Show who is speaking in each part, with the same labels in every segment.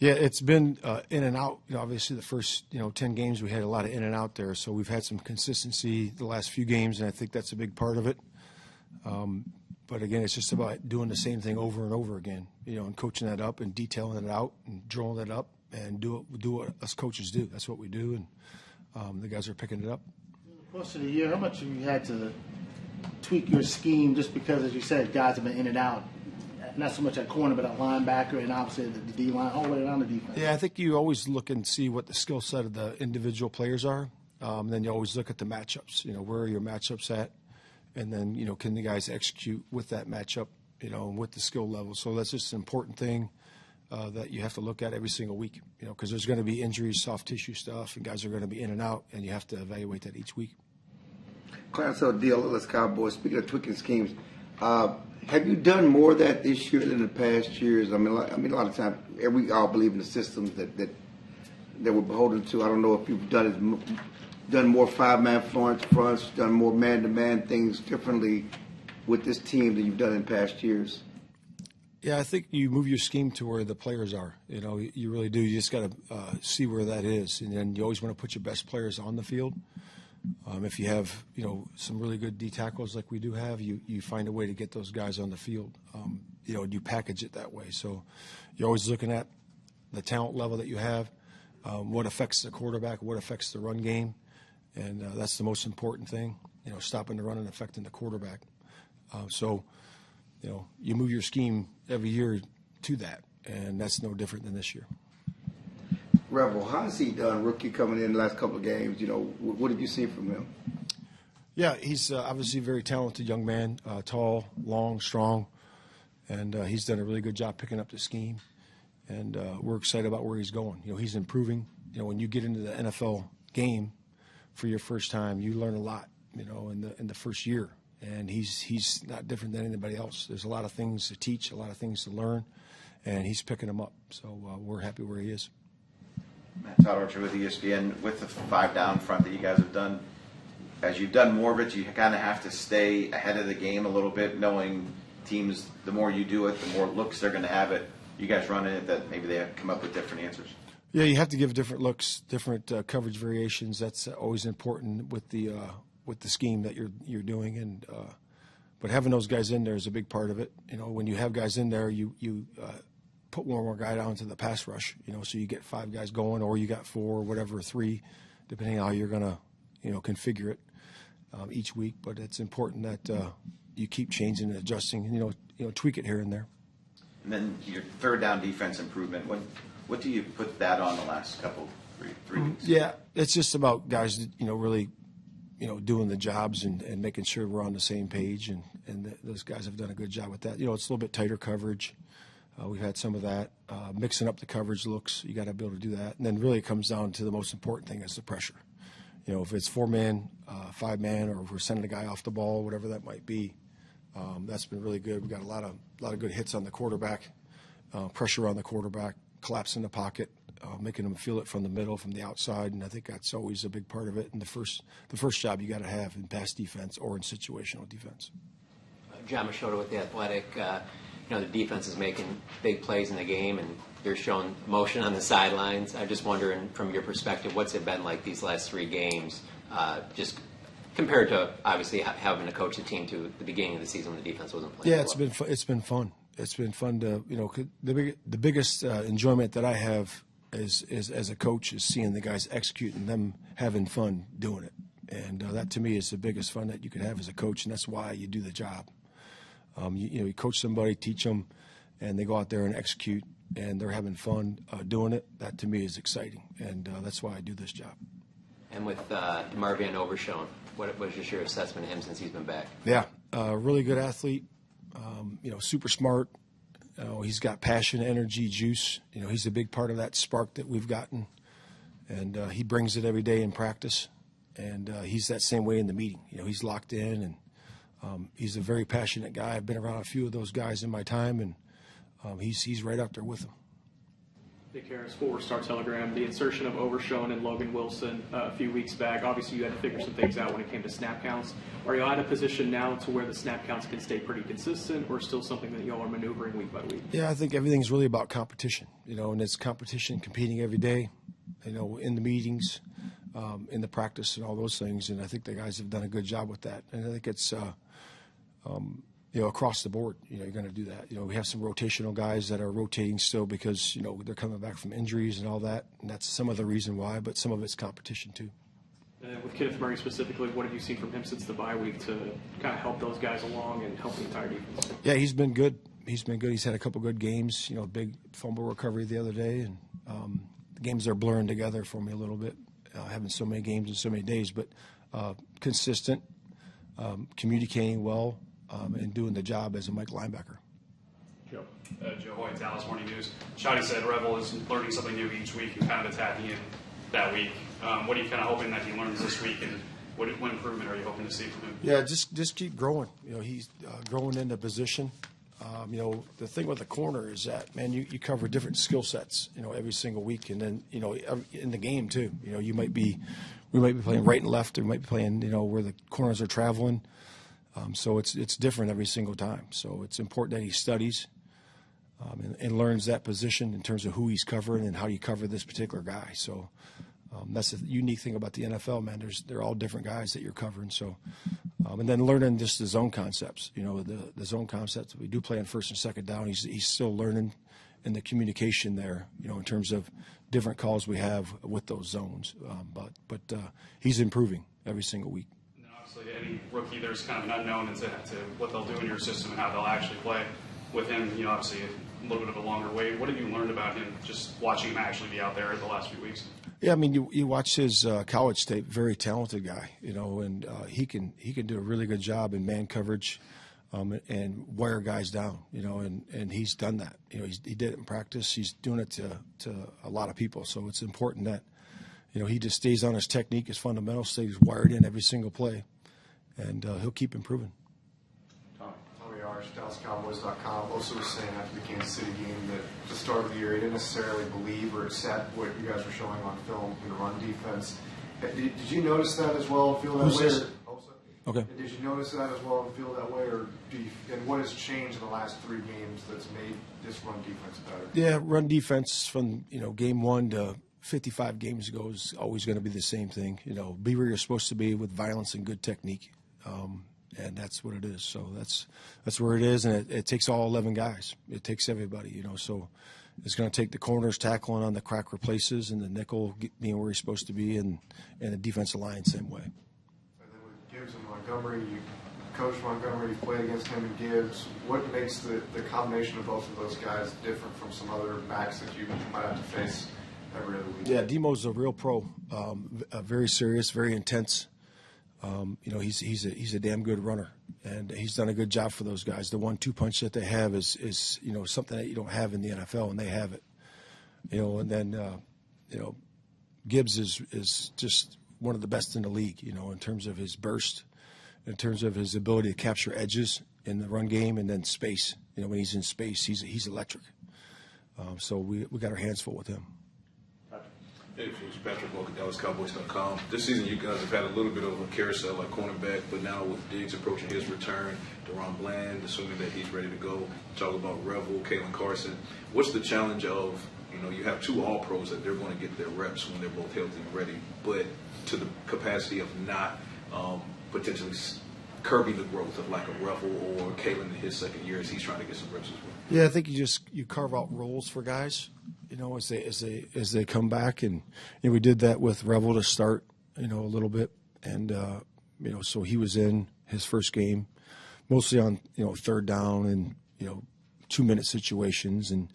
Speaker 1: Yeah, it's been in and out. Obviously, the first 10 games we had a lot of in and out there, so we've had some consistency the last few games, and I think that's a big part of it. But again, it's just about doing the same thing over and over again, and coaching that up and detailing it out and drawing it up and do what us coaches do. That's what we do, and the guys are picking it up.
Speaker 2: In the course of the year, how much have you had to tweak your scheme just because, as you said, guys have been in and out? Not so much at corner, but at linebacker and obviously the D-line, all the way around the defense.
Speaker 1: Yeah, I think you always look and see what the skill set of the individual players are. Then you always look at the matchups. Where are your matchups at? And then, can the guys execute with that matchup, with the skill level? So that's just an important thing that you have to look at every single week, because there's going to be injuries, soft tissue stuff, and guys are going to be in and out, and you have to evaluate that each week.
Speaker 3: Clarence O'Deal, Cowboys, speaking of tweaking schemes, have you done more of that this year than the past years? I mean, a lot of times, we all believe in the systems that we're beholden to. I don't know if you've done more five-man fronts, done more man-to-man things differently with this team than you've done in past years.
Speaker 1: Yeah, I think you move your scheme to where the players are. You really do. You just got to see where that is, and then you always want to put your best players on the field. If you have, some really good D tackles like we do have, you find a way to get those guys on the field. You package it that way. So you're always looking at the talent level that you have, what affects the quarterback, what affects the run game, and that's the most important thing. Stopping the run and affecting the quarterback. So you move your scheme every year to that, and that's no different than this year.
Speaker 3: Rebel, how has he done, rookie coming in the last couple of games? What have you seen from him?
Speaker 1: Yeah, he's obviously a very talented young man, tall, long, strong, and he's done a really good job picking up the scheme, and we're excited about where he's going. He's improving. When you get into the NFL game for your first time, you learn a lot, in the first year, and he's not different than anybody else. There's a lot of things to teach, a lot of things to learn, and he's picking them up, so we're happy where he is.
Speaker 4: Matt Archer with ESPN. With the 5-down front that you guys have done, as you've done more of it, you kind of have to stay ahead of the game a little bit, knowing teams, the more you do it, the more looks they're going to have it. You guys running it, that maybe they come up with different answers.
Speaker 1: Yeah, you have to give different looks, different coverage variations. That's always important with the scheme that you're doing, and but having those guys in there is a big part of it. When you have guys in there, you put one more guy down to the pass rush, so you get 5 guys going, or you got 4, or whatever, 3, depending on how you're going to, configure it each week. But it's important that you keep changing and adjusting, and, tweak it here and there.
Speaker 4: And then your third down defense improvement, what do you put that on the last couple, three weeks?
Speaker 1: Yeah, it's just about guys, really, doing the jobs and making sure we're on the same page, and those guys have done a good job with that. It's a little bit tighter coverage. We've had some of that. Mixing up the coverage looks, you got to be able to do that. And then really it comes down to the most important thing is the pressure. If it's 4-man, 5-man, or if we're sending a guy off the ball, whatever that might be, that's been really good. We've got a lot of good hits on the quarterback, pressure on the quarterback, collapse in the pocket, making them feel it from the middle, from the outside, and I think that's always a big part of it. And the first job you got to have in pass defense or in situational defense.
Speaker 5: Jahmyr with The Athletic. The defense is making big plays in the game, and you're showing emotion on the sidelines. I'm just wondering, from your perspective, what's it been like these last 3 games, just compared to obviously having to coach the team to the beginning of the season when the defense wasn't playing?
Speaker 1: Yeah, it's been fun. It's been fun to the biggest enjoyment that I have is as a coach is seeing the guys execute and them having fun doing it, and that to me is the biggest fun that you can have as a coach, and that's why you do the job. You coach somebody, teach them, and they go out there and execute, and they're having fun doing it. That, to me, is exciting, and that's why I do this job.
Speaker 5: And with Jahmyr Van Overshown, what was just your assessment of him since he's been back?
Speaker 1: Yeah, really good athlete, super smart. He's got passion, energy, juice. He's a big part of that spark that we've gotten, and he brings it every day in practice, and he's that same way in the meeting. He's locked in, and he's a very passionate guy. I've been around a few of those guys in my time, and he's right up there with them.
Speaker 6: Nick Harris, Forward Star Telegram. The insertion of Overshone and Logan Wilson a few weeks back. Obviously, you had to figure some things out when it came to snap counts. Are you at a position now to where the snap counts can stay pretty consistent, or still something that y'all are maneuvering week by week?
Speaker 1: Yeah, I think everything's really about competition, and it's competition, competing every day, in the meetings, in the practice and all those things. And I think the guys have done a good job with that. And I think it's, across the board, you're going to do that. We have some rotational guys that are rotating still because, they're coming back from injuries and all that. And that's some of the reason why, but some of it's competition too.
Speaker 6: And with Kenneth Murray specifically, what have you seen from him since the bye week to kind of help those guys along and help the entire defense?
Speaker 1: Yeah, he's been good. He's had a couple good games, big fumble recovery the other day. And the games are blurring together for me a little bit, having so many games in so many days. But consistent, communicating well, and doing the job as a Mike linebacker.
Speaker 6: Joe.
Speaker 7: Joe Hoyt, Dallas Morning News. Shotty said Revel is learning something new each week and kind of attacking it that week. What are you kind of hoping that he learns this week, and what improvement are you hoping to see from him?
Speaker 1: Yeah, just keep growing. He's growing into position. The thing with the corner is that, man, you cover different skill sets, every single week, and then in the game too. We might be playing right and left, or we might be playing where the corners are traveling. So it's different every single time. So it's important that he studies and learns that position in terms of who he's covering and how you cover this particular guy. So that's the unique thing about the NFL, man. They're all different guys that you're covering. So and then learning just the zone concepts. The zone concepts. We do play on first and second down. He's still learning in the communication there. In terms of different calls we have with those zones. But he's improving every single week.
Speaker 7: Any rookie, there's kind of an unknown as to what they'll do in your system and how they'll actually play. With him, obviously a little bit of a longer wait. What have you learned about him just watching him actually be out there the last few weeks?
Speaker 1: Yeah, I mean, you watch his college tape. Very talented guy, and he can do a really good job in man coverage and wear guys down, and he's done that. He did it in practice. He's doing it to a lot of people. So it's important that he just stays on his technique, his fundamentals, stays wired in every single play. And he'll keep improving.
Speaker 8: Tommy Arch, DallasCowboys.com, also was saying after the Kansas City game that at the start of the year he didn't necessarily believe or accept what you guys were showing on film in the run defense. Did you notice that as well and feel that way?
Speaker 1: Okay.
Speaker 8: Did you notice that as well and feel that way, or and what has changed in the last 3 games that's made this run defense better?
Speaker 1: Yeah, run defense from game 1 to 55 games ago is always going to be the same thing. Be where you're supposed to be with violence and good technique. And that's what it is. So that's where it is, and it takes all 11 guys. It takes everybody, So it's going to take the corners tackling on the crack replaces and the nickel being where he's supposed to be, and the defensive line same way.
Speaker 8: And then with Gibbs and Montgomery, you coach Montgomery, you played against him and Gibbs. What makes the combination of both of those guys different from some other backs that you might have to face every other week?
Speaker 1: Yeah, Demo's a real pro. Very serious, very intense. He's a damn good runner, and he's done a good job for those guys. The 1-2 punch that they have is something that you don't have in the NFL, and they have it. And then Gibbs is just one of the best in the league. In terms of his burst, in terms of his ability to capture edges in the run game, and then space. When he's in space, he's electric. So we got our hands full with him.
Speaker 9: Hey, folks, Patrick Walker, DallasCowboys.com. This season, you guys have had a little bit of a carousel at cornerback, but now with Diggs approaching his return, Deron Bland, assuming that he's ready to go, talk about Revel, Kalen Carson. What's the challenge of, you have 2 All-Pros that they're going to get their reps when they're both healthy and ready, but to the capacity of not potentially curbing the growth of like a Revel or Kalen in his second year as he's trying to get some reps as well?
Speaker 1: Yeah, I think you carve out roles for guys, as they come back, and we did that with Revel to start, a little bit, and so he was in his first game, mostly on third down and 2-minute situations, and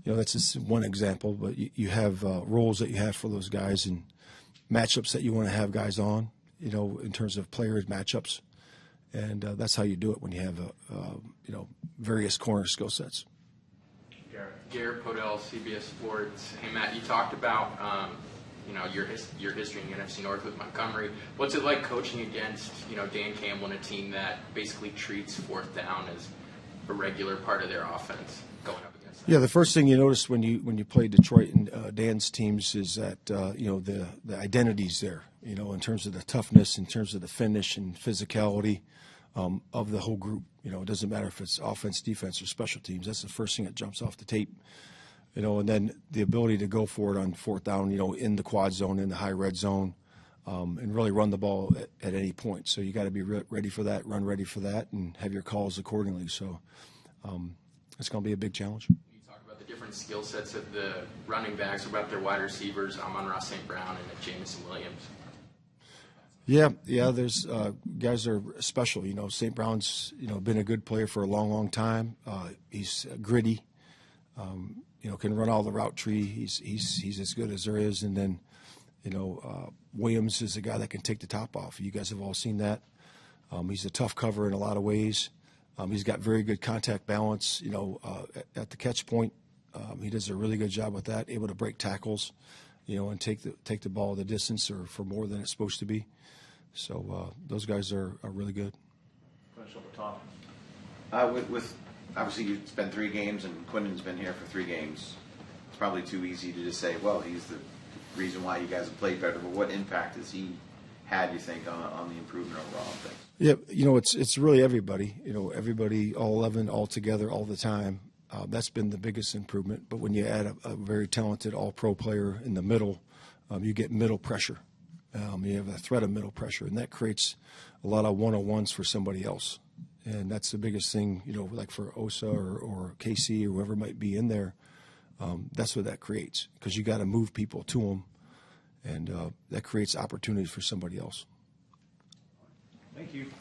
Speaker 1: that's just one example, but you have roles that you have for those guys and matchups that you want to have guys on, in terms of players matchups. And that's how you do it when you have, various corner skill sets.
Speaker 10: Garrett Podell, CBS Sports. Hey, Matt, you talked about, your history in the NFC North with Montgomery. What's it like coaching against, Dan Campbell and a team that basically treats fourth down as a regular part of their offense going up against
Speaker 1: Yeah, the first thing you notice when you play Detroit and Dan's teams is that the identity's there. In terms of the toughness, in terms of the finish and physicality of the whole group. It doesn't matter if it's offense, defense, or special teams. That's the first thing that jumps off the tape. And then the ability to go for it on fourth down. In the quad zone, in the high red zone, and really run the ball at any point. So you got to be ready for that, run ready for that, and have your calls accordingly. So it's going to be a big challenge.
Speaker 10: Different skill sets of the running backs, about their wide receivers, Amon-Ra St. Brown and Jamison Williams.
Speaker 1: Yeah. There's guys that are special. St. Brown's been a good player for a long time. He's gritty. Can run all the route tree. He's as good as there is. And then Williams is a guy that can take the top off. You guys have all seen that. He's a tough cover in a lot of ways. He's got very good contact balance. At the catch point. He does a really good job with that, able to break tackles, and take the ball the distance or for more than it's supposed to be. So those guys are really good.
Speaker 2: Finish up the top.
Speaker 4: With obviously you've been 3 games and Quinnen's been here for 3 games. It's probably too easy to just say, well, he's the reason why you guys have played better. But what impact has he had, you think, on the improvement overall of things?
Speaker 1: Yeah, it's really everybody. Everybody, all 11, all together, all the time. That's been the biggest improvement. But when you add a very talented all-pro player in the middle, you get middle pressure. You have a threat of middle pressure, and that creates a lot of one-on-ones for somebody else. And that's the biggest thing, like for Osa or KC or whoever might be in there. That's what that creates, because you got to move people to them, and that creates opportunities for somebody else.
Speaker 2: Thank you.